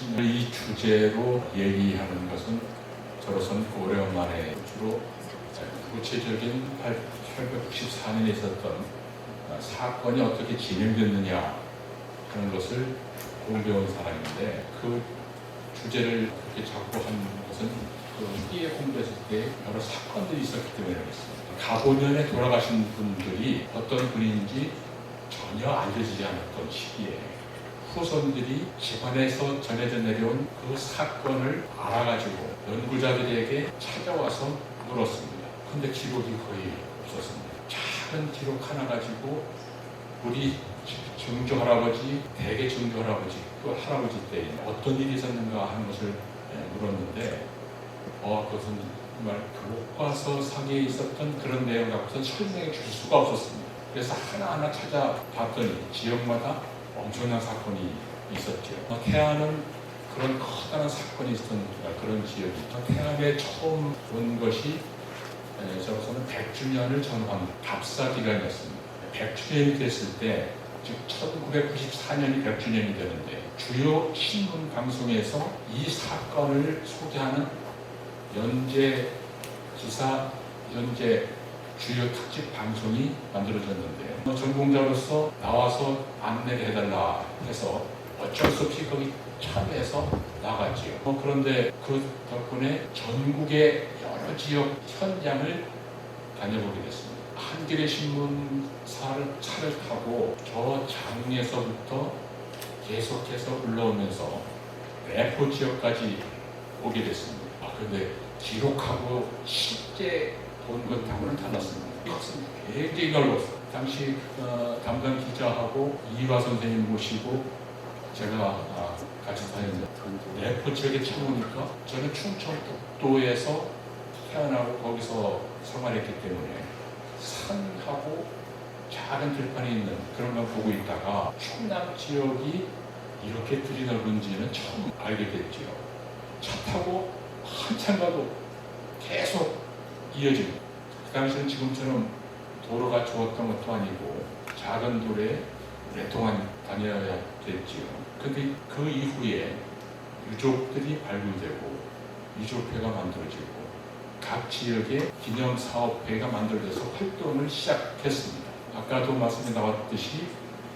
이 주제로 얘기하는 것은 저로서는 오래간만에 주로 구체적인 1894년에 있었던 사건이 어떻게 진행됐느냐 하는 것을 공부해온 사람인데, 그 주제를 그렇게 잡고 한 것은 그 후기에 공부했을 때 여러 사건들이 있었기 때문에 그렇습니다. 가보년에 돌아가신 분들이 어떤 분인지 전혀 알려지지 않았던 시기에 후손들이 집안에서 전해져 내려온 그 사건을 알아가지고 연구자들에게 찾아와서 물었습니다. 근데 기록이 거의 없었습니다. 작은 기록 하나 가지고 우리 증조 할아버지, 대개 증조 할아버지, 또 할아버지 때 어떤 일이 있었는가 하는 것을 물었는데, 그것은 정말 교과서상에 있었던 그런 내용 갖고서 설명해 줄 수가 없었습니다. 그래서 하나하나 찾아봤더니 지역마다 엄청난 사건이 있었죠. 태안은 그런 커다란 사건이 있었던 그런 지역이죠. 태안에 처음 온 것이 저로서는 100주년을 전후한 답사기간이었습니다. 100주년이 됐을 때, 즉 1994년이 100주년이 되는데, 주요 신문 방송에서 이 사건을 소개하는 연재 기사, 연재 주요 특집 방송이 만들어졌는데, 전공자로서 나와서 안내를 해달라 해서 어쩔 수 없이 거기 참여해서 나갔지요. 그런데 그 덕분에 전국의 여러 지역 현장을 다녀보게 됐습니다. 한겨레 신문사를 차를 타고 저 장에서부터 계속해서 올라오면서 내포 지역까지 오게 됐습니다. 그런데 기록하고 실제 본 것하고는 달랐습니다. 굉장히 넓었어요. 당시 담당 기자하고 이화 선생님 모시고 제가 같이 다녔는데, 내포 지역에 처음 오니까 저는 충청북도에서 태어나고 거기서 생활했기 때문에 산하고 작은 들판이 있는 그런 걸 보고 있다가 충남 지역이 이렇게 들이 넓은지는 처음 알게 됐지요. 차 타고 한참 가도 계속 이어집니다. 그 당시는 지금처럼 도로가 좋았던 것도 아니고 작은 도로에 오랫동안 다녀야 됐지요. 근데 그 이후에 유족들이 발굴되고 유족회가 만들어지고 각 지역에 기념사업회가 만들어져서 활동을 시작했습니다. 아까도 말씀이 나왔듯이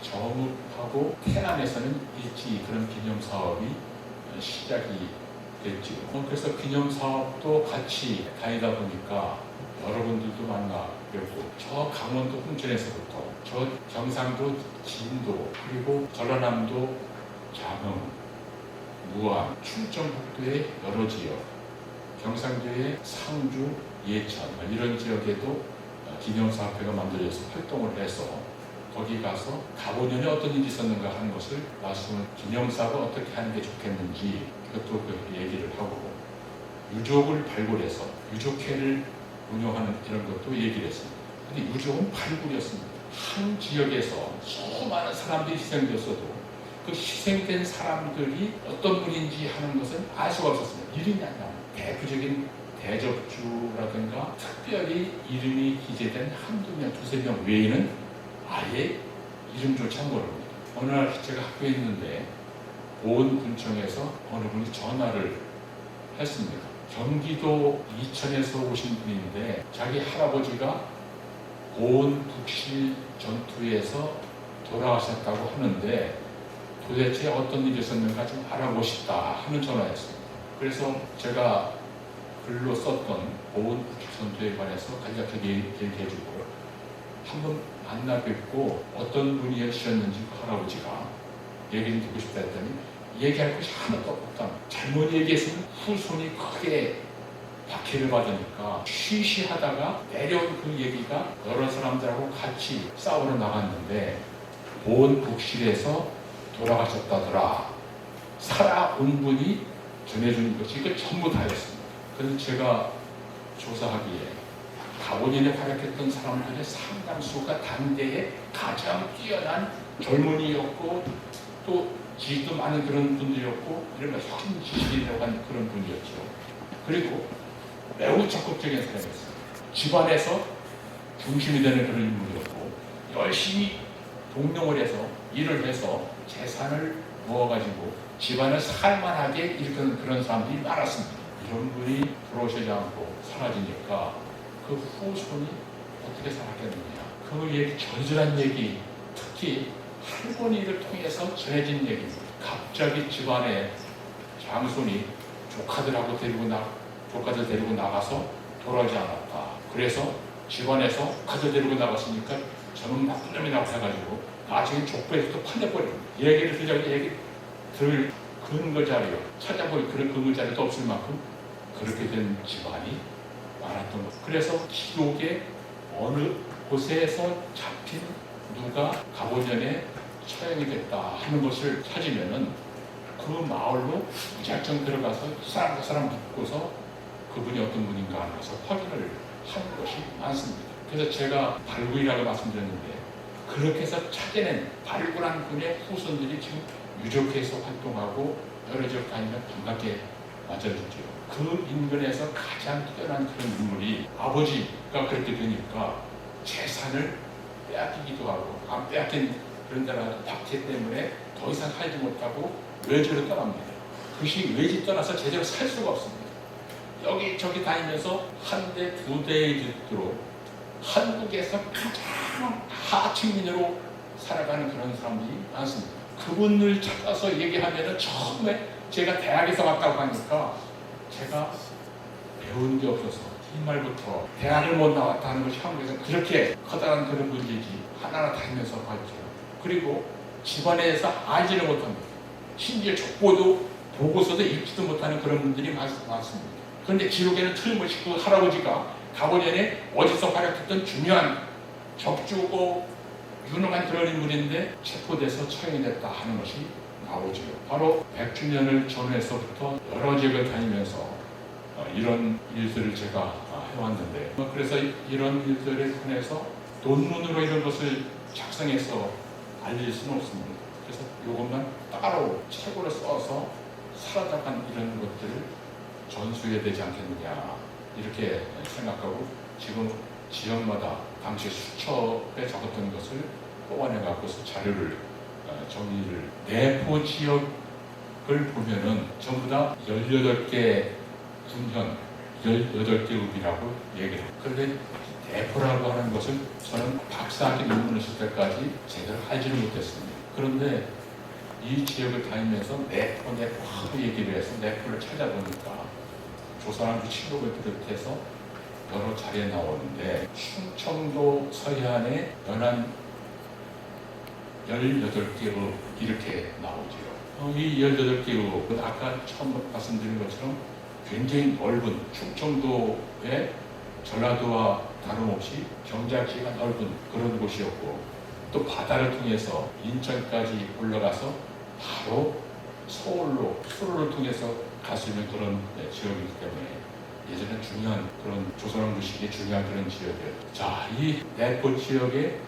정읍하고 태안에서는 일찍이 그런 기념사업이 시작이 됐죠. 그래서 기념사업도 같이 다니다 보니까 여러분들도 만나 뵙고, 저 강원도 홍천에서부터 저 경상도 진도, 그리고 전라남도 장흥, 무안, 충청북도의 여러 지역, 경상도의 상주, 예천 이런 지역에도 기념사업회가 만들어져서 활동을 해서 거기 가서 가보년에 어떤 일이 있었는가 하는 것을 말씀을, 기념사업을 어떻게 하는 게 좋겠는지 그것도 얘기를 하고, 유족을 발굴해서 유족회를 운영하는 이런 것도 얘기를 했습니다. 근데 유족은 발굴이었습니다. 한 지역에서 수많은 사람들이 희생되었어도 그 희생된 사람들이 어떤 분인지 하는 것은 알 수가 없었습니다. 이름이 안 나와요. 대표적인 대접주라든가 특별히 이름이 기재된 한두 명, 두세 명 외에는 아예 이름조차 모릅니다. 어느 날 제가 학교에 있는데 보은군청에서 어느 분이 전화를 했습니다. 경기도 이천에서 오신 분인데 자기 할아버지가 보은 북실 전투에서 돌아가셨다고 하는데 도대체 어떤 일이 있었는가 좀 알아보고 싶다 하는 전화였습니다. 그래서 제가 글로 썼던 보은 북실 전투에 관해서 간략하게 얘기해주고, 한번 만나 뵙고 어떤 분이셨는지 할아버지가 얘기를 듣고 싶다 했더니 얘기할 것이 하나도 없다. 잘못 얘기했으면 후손이 크게 박해를 받으니까 쉬쉬하다가 내려온 그 얘기가 여러 사람들하고 같이 싸우러 나갔는데 보은 북실에서 돌아가셨다더라. 살아온 분이 전해주는 것이 이거 전부 다였습니다. 그래서 제가 조사하기에 가보년에 활약했던 사람들의 상당수가 당대에 가장 뛰어난 젊은이였고 또 지식도 많은 그런 분들이었고, 이런 현 지식이라고 하는 그런 분이었죠. 그리고 매우 적극적인 사람이었어요. 집안에서 중심이 되는 그런 인물이었고, 열심히 동력을 해서 일을 해서 재산을 모아가지고 집안을 살만하게 일구는 그런 사람들이 많았습니다. 이런 분이 들어오시지 않고 사라지니까 그 후손이 어떻게 살았겠느냐. 그 얘기, 절절한 얘기, 특히 할머니를 통해서 전해진 얘기입니다. 갑자기 집안에 장손이 조카들 데리고 나가서 돌아오지 않았다. 그래서 집안에서 조카들 데리고 나갔으니까 저는 나쁜 놈이라고 해가지고 나중에 족보에서 또 판내버리고 얘기를 들을 근거 자료 찾아볼 그런 근거 자료도 없을 만큼 그렇게 된 집안이 많았던 것. 그래서 기록에 어느 곳에서 잡힌 누가 가보전에 처형이 됐다 하는 것을 찾으면은 그 마을로 무작정 들어가서 그 사람 묻고서 그분이 어떤 분인가 하는 것을 확인을 하는 것이 많습니다. 그래서 제가 발굴이라고 말씀드렸는데 그렇게 해서 찾아낸 발굴한 분의 후손들이 지금 유족회에서 활동하고 여러 지역 다니면 반갑게 맞아주죠. 그 인근에서 가장 뛰어난 그런 인물이 아버지가 그렇게 되니까 재산을 빼앗기기도 하고 안 빼앗긴 그런 데나 박해 때문에 더 이상 살지 못하고 외지로 떠납니다. 그것이 외지 떠나서 제대로 살 수가 없습니다. 여기저기 다니면서 한 대, 두 대의 집으로 한국에서 가장 하층민으로 살아가는 그런 사람들이 많습니다. 그분을 찾아서 얘기하면 처음에 제가 대학에서 왔다고 하니까 제가 배운 게 없어서 뒷말부터 대학을 못 나왔다는 것이 한국에서 그렇게 커다란 그런 문제지 하나하나 다니면서 봤죠. 그리고 집안에서 알지를 못합니다. 심지어 족보도 보고서도 읽지도 못하는 그런 분들이 많습니다. 그런데 기록에는 틀림없이 그 할아버지가 가보전에 어디서 활약했던 중요한 적주고 유능한 그런 인물인데 체포돼서 처형이 됐다 하는 것이 나오죠. 바로 100주년을 전후해서부터 여러 지역을 다니면서 이런 일들을 제가 해왔는데 그래서 이런 일들에 관해서 논문으로 이런 것을 작성해서 알릴 수는 없습니다. 그래서 이것만 따로 책으로 써서 살아나간 이런 것들을 전수해야 되지 않겠느냐 이렇게 생각하고 지금 지역마다 당시 수첩에 적었던 것을 뽑아내 갖고서 자료를 정리를 내포 지역을 보면은 전부 다 18개 군현 18개 읍이라고 얘기를 해요. 그런데 내포라고 하는 것을 저는 박사학위 논문을 쓸 때까지 제대로 알지를 못했습니다. 그런데 이 지역을 다니면서 내포 하도 얘기를 해서 내포를 찾아보니까 조사한 친구를 비롯해서 여러 자리에 나오는데 충청도 서해안에 연안 18개로 이렇게 나오죠. 이 18개로 아까 처음 말씀드린 것처럼 굉장히 넓은 충청도의 전라도와 다름없이 경작지가 넓은 그런 곳이었고 또 바다를 통해서 인천까지 올라가서 바로 서울로 수로를 통해서 갈 수 있는 그런 지역이기 때문에 예전에 중요한 그런 조선왕조시기에 중요한 그런 지역이에요. 자, 이 내포 지역의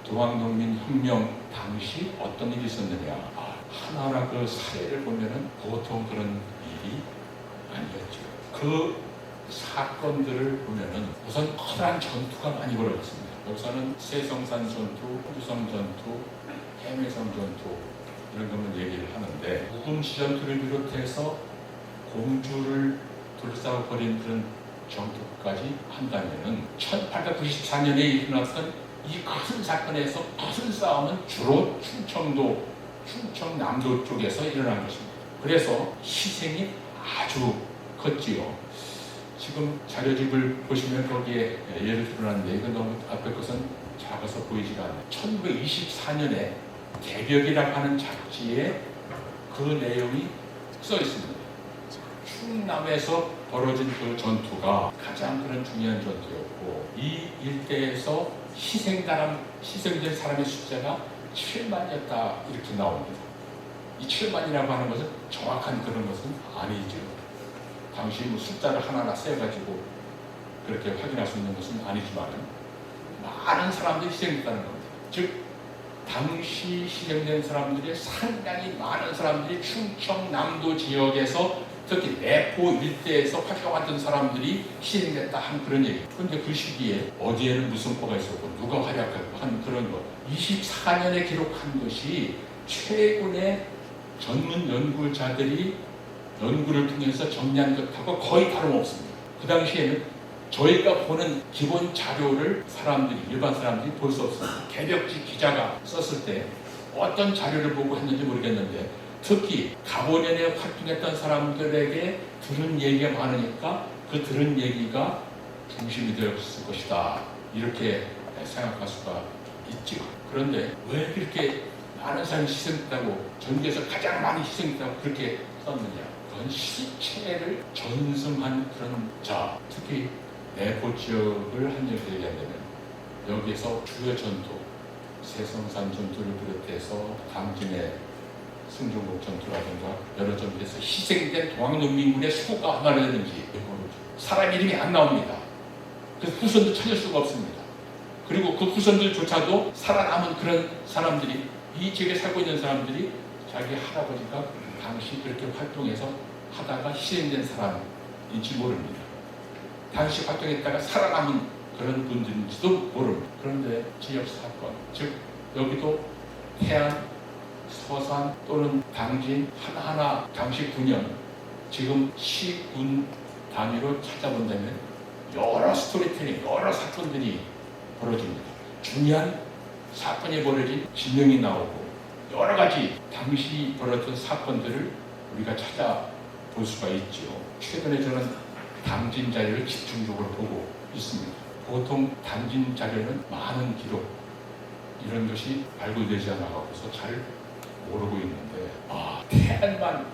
동학농민혁명 당시 어떤 일이 있었느냐. 하나하나 그 사례를 보면은 보통 그런 일이 아니었죠. 그 사건들을 보면은 우선 커다란 전투가 많이 벌어졌습니다. 여기서는 세성산 전투, 호주성 전투, 해매성 전투 이런 것만 얘기를 하는데 우금시 전투를 비롯해서 공주를 둘러싸고 벌인 그런 전투까지 한다면은 1894년에 일어났던 이 큰 사건에서 큰 싸움은 주로 충청남도 쪽에서 일어난 것입니다. 그래서 희생이 아주 컸지요. 지금 자료집을 보시면 거기에 예를 들어놨는데 이건 너무 앞에 것은 작아서 보이지가 않아요. 1924년에 개벽이라고 하는 잡지에 그 내용이 써 있습니다. 충남에서 벌어진 그 전투가 가장 그런 중요한 전투였고 이 일대에서 희생된 사람의 숫자가 7만이었다 이렇게 나옵니다. 이 7만이라고 하는 것은 정확한 그런 것은 아니죠. 당시 뭐 숫자를 하나하나 세가지고 그렇게 확인할 수 있는 것은 아니지만 많은 사람들이 희생됐다는 겁니다. 즉 당시 희생된 사람들이 상당히 많은 사람들이 충청남도 지역에서 특히 내포 일대에서 활동하던 사람들이 희생됐다 한 그런 얘기. 그런데 그 시기에 어디에는 무슨 포가 있었고 누가 활약했고 한 그런 것. 24년에 기록한 것이 최근에 전문 연구자들이 연구를 통해서 정리한 것하고 거의 다름없습니다. 그 당시에는 저희가 보는 기본 자료를 일반 사람들이 볼 수 없습니다. 개벽지 기자가 썼을 때 어떤 자료를 보고 했는지 모르겠는데, 특히 가보년에 활동했던 사람들에게 들은 얘기가 많으니까 그 들은 얘기가 중심이 되었을 것이다, 이렇게 생각할 수가 있죠. 그런데 왜 그렇게 많은 사람이 희생했다고, 전국에서 가장 많이 희생했다고 그렇게 썼느냐? 그건 실체를 전승한 그런 자, 특히 내포 지역을 한정해서 얘기한다면 여기에서 주요 전투, 세성산 전투를 비롯해서 당진의 승정국 전투라든가 여러 전투에서 희생된 동학농민군의 수가 얼마나 되는지 사람 이름이 안 나옵니다. 그래서 후손도 찾을 수가 없습니다. 그리고 그 후손들조차도 살아남은 그런 사람들이, 이 지역에 살고 있는 사람들이 자기 할아버지가 당시 그렇게 활동해서 하다가 희생된 사람인지 모릅니다. 당시 활동했다가 살아남은 그런 분들인지도 모릅니다. 그런데 지역 사건, 즉 여기도 태안, 서산 또는 당진 하나하나 당시 군현, 지금 시군 단위로 찾아본다면 여러 스토리텔링, 여러 사건들이 벌어집니다. 중요한 사건이 벌어진 지명이 나오고 여러 가지 당시 벌어졌던 사건들을 우리가 찾아볼 수가 있죠. 최근에 저는 당진 자료를 집중적으로 보고 있습니다. 보통 당진 자료는 많은 기록, 이런 것이 발굴되지 않아서 잘 모르고 있는데,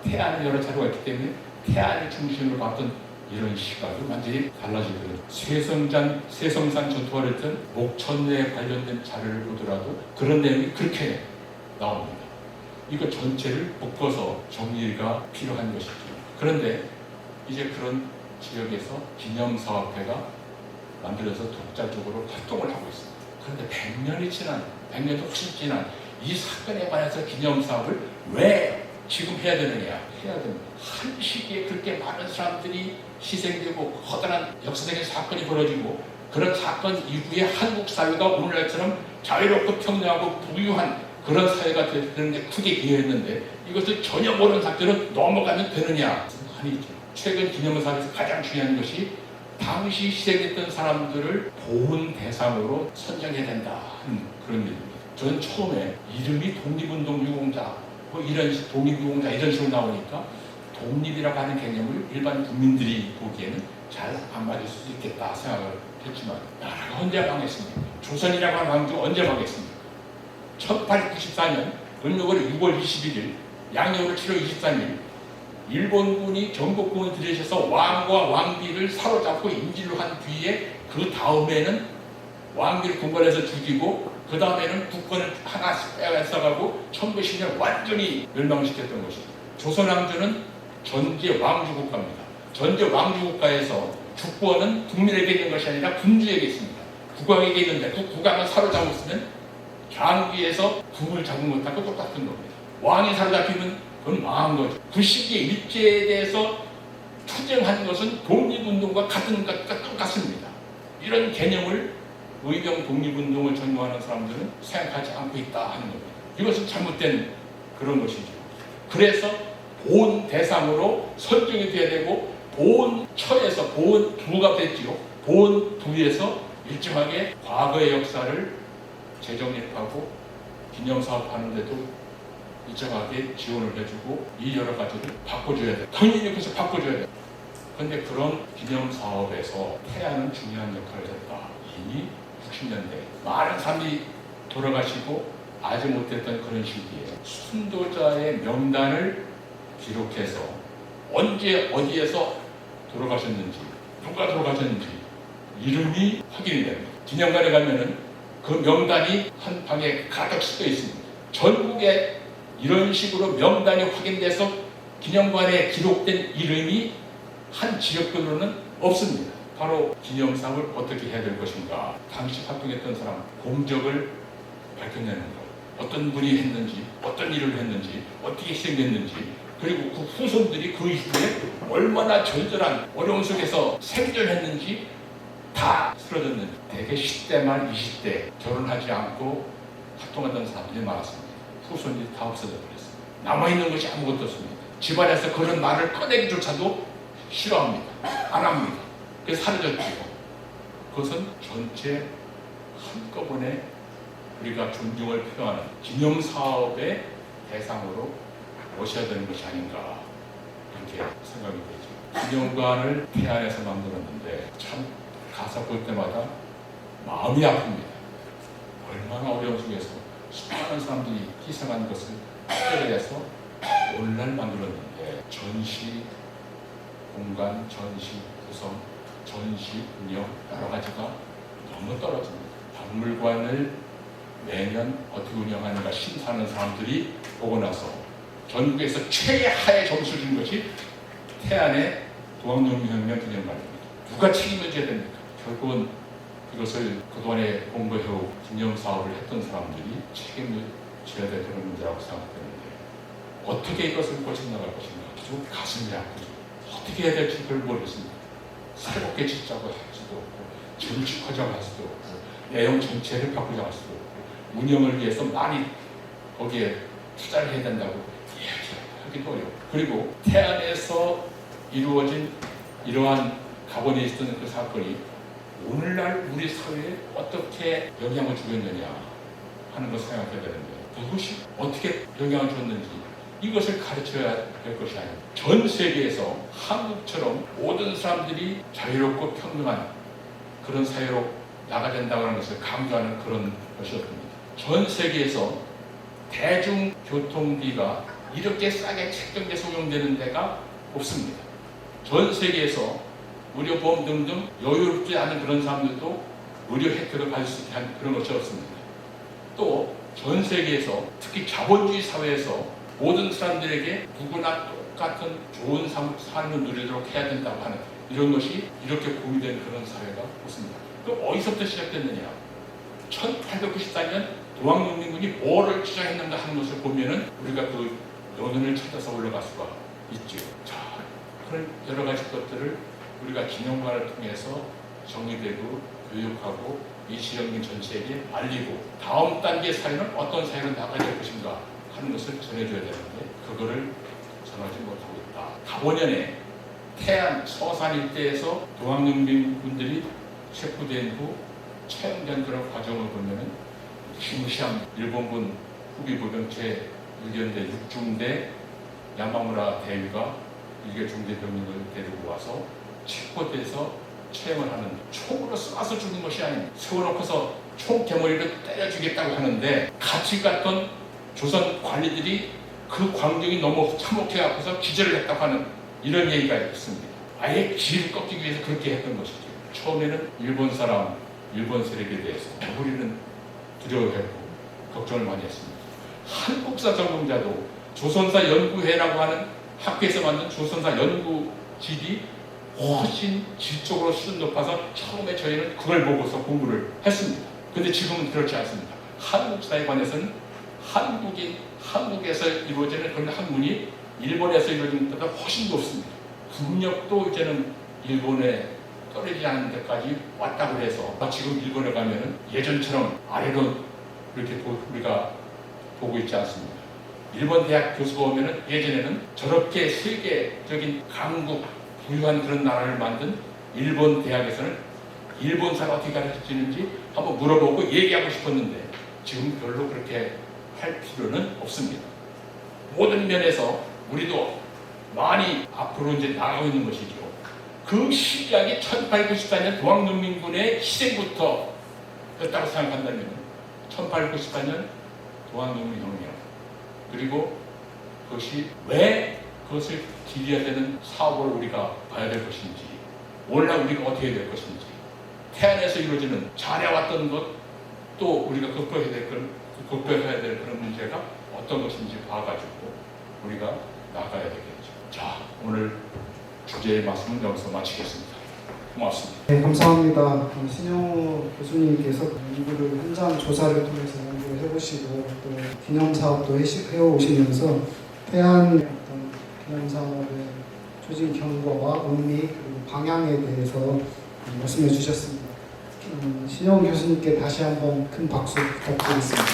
태안은 여러 자료가 있기 때문에 태안을 중심으로 봤던 이런 시각이 완전히 달라지거든요. 세성산 전투와 했던 목천에 관련된 자료를 보더라도 그런 내용이 그렇게 나옵니다. 이거 전체를 묶어서 정리가 필요한 것이죠. 그런데 이제 그런 지역에서 기념사업회가 만들어서 독자적으로 활동을 하고 있습니다. 그런데 100년도 훨씬 지난 이 사건에 관해서 기념사업을 왜 지금 해야 되느냐? 해야 됩니다. 한 시기에 그렇게 많은 사람들이 희생되고 커다란 역사적인 사건이 벌어지고, 그런 사건 이후에 한국 사회가 오늘날처럼 자유롭고 평등하고 부유한 그런 사회가 되는데 크게 기여했는데, 이것을 전혀 모르는 상태로 넘어가면 되느냐? 아니죠. 최근 기념사업에서 가장 중요한 것이 당시 희생했던 사람들을 보훈 대상으로 선정해야 된다 하는 그런 일입니다. 저는 처음에 이름이 독립운동 유공자, 독립유공자 이런 식으로 나오니까 독립이라고 하는 개념을 일반 국민들이 보기에는 잘 안 맞을 수도 있겠다 생각을 했지만, 나라가 언제 망했습니까? 조선이라고 하는 왕조가 언제 망했습니까? 1894년 음력으로 6월 21일, 양력으로 7월 23일 일본군이 전국군을 들이셔서 왕과 왕비를 사로잡고 인질로 한 뒤에, 그 다음에는 왕비를 군관에서 죽이고, 그 다음에는 국권을 하나 빼앗아가고 1910년 완전히 멸망시켰던 것이죠. 조선왕조는 전제 왕주국가입니다. 전제 왕주국가에서 주권은 국민에게 있는 것이 아니라 군주에게 있습니다. 국왕에게 있는데 그 국왕을 사로잡았으면 장기에서 국을 잡은 것하고 똑같은 겁니다. 왕이 사로잡히면 그건 망한 거죠. 그 시기에 일제에 대해서 투쟁한 것은 독립운동과 같은 것과 똑같습니다. 이런 개념을 의병 독립운동을 전무하는 사람들은 생각하지 않고 있다 하는 겁니다. 이것은 잘못된 그런 것이죠. 그래서 보훈 대상으로 선정이 돼야 되고, 보훈처에서 보훈부가 됐지요. 보훈부에서 일정하게 과거의 역사를 재정립하고 기념사업 하는데도 일정하게 지원을 해주고, 이 여러 가지를 바꿔줘야 돼. 당연히 그래서 바꿔줘야 돼. 그런데 그런 기념사업에서 태안은 중요한 역할을 했다. 이미 60년대 많은 사람들이 돌아가시고 알지 못했던 그런 시기에 순도자의 명단을 기록해서 언제 어디에서 돌아가셨는지, 누가 돌아가셨는지 이름이 확인이 됩니다. 기념관에 가면은 그 명단이 한 방에 가득 쓰여 있습니다. 전국에 이런 식으로 명단이 확인돼서 기념관에 기록된 이름이 한 지역별로는 없습니다. 바로 기념사업을 어떻게 해야 될 것인가, 당시 활동했던 사람 공적을 밝혀내는 것, 어떤 분이 했는지, 어떤 일을 했는지, 어떻게 희생됐는지, 그리고 그 후손들이 그 이후에 얼마나 절절한 어려움 속에서 생존했는지 다 쓰러졌는지. 대개 10대 말 20대 결혼하지 않고 활동하던 사람들이 많았습니다. 후손들이 다 없어져 버렸습니다. 남아있는 것이 아무것도 없습니다. 집안에서 그런 말을 꺼내기조차도 싫어합니다. 안 합니다. 그래서 사라졌지요. 그것은 전체 한꺼번에 우리가 존중을 표하는 기념사업의 대상으로 모셔야 되는 것이 아닌가 이렇게 생각이 되죠. 기념관을 태안에서 만들었는데 참 가사 볼 때마다 마음이 아픕니다. 얼마나 어려운 속에서 수많은 사람들이 희생한 것을 해결해서 오늘날 만들었는데 전시 공간, 전시 구성, 전시 운영 여러 가지가 너무 떨어집니다. 박물관을 매년 어떻게 운영하는가 심사하는 사람들이 보고 나서 전국에서 최하의 점수를 준 것이 태안의 동학농민혁명 기념관입니다. 누가 책임을 져야 됩니까? 결국은 이것을 그동안에 공부해오 기념사업을 했던 사람들이 책임을 져야 될 그런 문제라고 생각되는데 어떻게 이것을 고쳐나갈 것인가 아주 가슴이 아프죠. 어떻게 해야 될지 별 모르겠습니다. 새롭게 짓자고 할 수도 없고 증축하자고 할 수도 없고 내용 전체를 바꾸자고 할 수도 없고 운영을 위해서 많이 거기에 투자를 해야 된다고 하기도 어려워. 그리고 태안에서 이루어진 이러한 가본에 있었던 그 사건이 오늘날 우리 사회에 어떻게 영향을 주겠느냐 하는 것을 생각해야 되는데 그것이 어떻게 영향을 줬는지 이것을 가르쳐야 될 것이 아닙니다. 전 세계에서 한국처럼 모든 사람들이 자유롭고 평등한 그런 사회로 나가야 된다고 하는 것을 강조하는 그런 것이었습니다. 전 세계에서 대중교통비가 이렇게 싸게 책정돼서 운영되는 데가 없습니다. 전 세계에서 의료보험 등등 여유롭지 않은 그런 사람들도 의료 혜택을 받을 수 있게 한 그런 것이 없습니다. 또 전 세계에서 특히 자본주의 사회에서 모든 사람들에게 누구나 똑같은 좋은 삶을 누리도록 해야 된다고 하는 이런 것이 이렇게 공유된 그런 사회가 없습니다. 그럼 어디서부터 시작됐느냐? 1894년 동학농민군이 뭐를 주장했는가 하는 것을 보면은 우리가 그 연원을 찾아서 올라갈 수가 있죠. 자, 그런 여러 가지 것들을 우리가 기념관을 통해서 정리되고 교육하고 이 지역민 전체에게 알리고 다음 단계 사회는 어떤 사회로 나가야 될 것인가 하는 것을 전해줘야 되는데 그거를 전하지 못하고 있다. 가보년에 태안 서산 일대에서 동학농민군들이 체포된 후 처형된 그런 과정을 보면은 무시무시한 일본군 후기부병 제6연대 6중대 야마무라 대위가 일개 중대병력을 데리고 와서 체포돼서 처형을 하는 총으로 쏴서 죽는 것이 아닙니다. 세워놓고서 총 개머리를 때려주겠다고 하는데 같이 갔던 조선 관리들이 그 광경이 너무 참혹해갖고서 기절을 했다고 하는 이런 얘기가 있습니다. 아예 기를 꺾기 위해서 그렇게 했던 것이죠. 처음에는 일본 사람, 일본 세력에 대해서 우리는 두려워했고 걱정을 많이 했습니다. 한국사 전공자도 조선사 연구회라고 하는 학교에서 만든 조선사 연구집이 훨씬 질적으로 수준 높아서 처음에 저희는 그걸 보고서 공부를 했습니다. 근데 지금은 그렇지 않습니다. 한국사에 관해서는 한국에서 이루어지는 그런 학문이 일본에서 이루어지는 것보다 훨씬 높습니다. 국력도 이제는 일본에 떨어지지 않는 데까지 왔다고 해서 지금 일본에 가면은 예전처럼 아래로 이렇게 우리가 보고 있지 않습니다. 일본 대학 교수가 오면은 예전에는 저렇게 세계적인 강국 부유한 그런 나라를 만든 일본 대학에서는 일본사를 어떻게 가르치는지 한번 물어보고 얘기하고 싶었는데 지금 별로 그렇게 할 필요는 없습니다. 모든 면에서 우리도 많이 앞으로 이제 나가고 있는 것이죠. 그 시작이 1894년 동학농민군의 희생부터 였다고 생각한다면 1894년 동학농민혁명 그리고 그것이 왜 그것을 기리해야 되는 사업을 우리가 봐야 될 것인지 오늘날 우리가 어떻게 해야 될 것인지 태안에서 이루어지는 잘해왔던 것 또 우리가 극복해야 될 그런 문제가 어떤 것인지 봐가지고 우리가 나가야 되겠죠. 자, 오늘 주제의 말씀은 여기서 마치겠습니다. 고맙습니다. 네, 감사합니다. 신영호 교수님께서 연구를 현장 조사를 통해서 연구를 해보시고 또 기념사업도 해오시면서 태안의 어떤 기념사업의 조직 경과와 의미 그리고 방향에 대해서 말씀해 주셨습니다. 신영호 교수님께 다시 한번 큰 박수 부탁드리겠습니다.